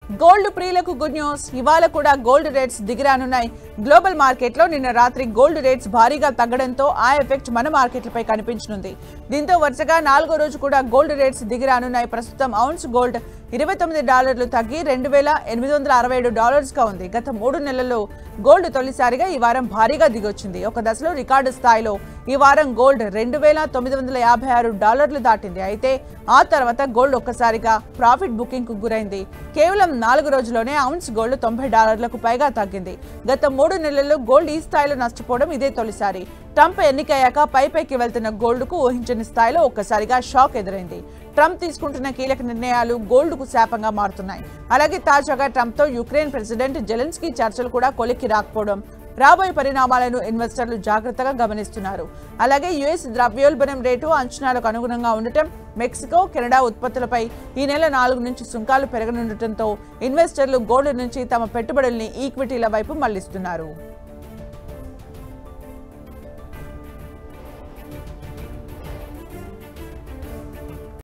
Gold ప్రియులకు good news. ఇవాళ కూడా గోల్డ్ రేట్స్ దిగిరానున్నాయి. గ్లోబల్ మార్కెట్లో నిన్న రాత్రి గోల్డ్ రేట్స్ భారీగా తగ్గడంతో ఆ ఎఫెక్ట్ మన మార్కెట్లపై కనిపించనుంది. దీంతో వరుసగా 4వ రోజు కూడా గోల్డ్ రేట్స్ దిగిరానున్నాయి. ప్రస్తుతం ఔన్స్ గోల్డ్ $29 తగ్గి $2,867గా ఉంది. గత 3 నెలల్లో గోల్డ్ తొలిసారిగా ఈ వారం భారీగా దిగొచ్చింది. ఒక దశలో రికార్డు స్థాయిలో ఈ వారం గోల్డ్ $2,956 దాటింది. అయితే ఆ తర్వాత గోల్డ్ ఒక్కసారిగా ప్రాఫిట్ బుకింగ్ కు గురైంది. కేవలం 4 రోజుల్లోనే ఔన్స్ గోల్డ్ $90లకు పైగా తగ్గింది. గత 3 నెలల్లో గోల్డ్ ఈ స్థాయిలో నష్టపోవడం ఇదే తొలిసారి. ట్రంప్ ఎన్నికయ్యాక పైకి వెళ్తున్న గోల్డ్ కు ఊహించని స్థాయిలో ఒక్కసారిగా షాక్ ఎదురైంది. ట్రంప్ తీసుకుంటున్న కీలక నిర్ణయాలు గోల్డ్ కు శాపంగా మారుతున్నాయి. అలాగే తాజాగా ట్రంప్ తో యుక్రెయిన్ ప్రెసిడెంట్ జెలెన్స్కీ చర్చలు కూడా కొలిక్కి రాకపోవడం, రాబోయే పరిణామాలను ఇన్వెస్టర్లు జాగ్రత్తగా గమనిస్తున్నారు. అలాగే యుఎస్ ద్రవ్యోల్బణం రేటు అంచనాలకు అనుగుణంగా ఉండటం, మెక్సికో, కెనడా ఉత్పత్తులపై ఈ నెల 4 నుంచి సుంకాలు పెరగనుండటంతో ఇన్వెస్టర్లు గోల్డ్ నుంచి తమ పెట్టుబడుల్ని ఈక్విటీల వైపు మళ్లిస్తున్నారు.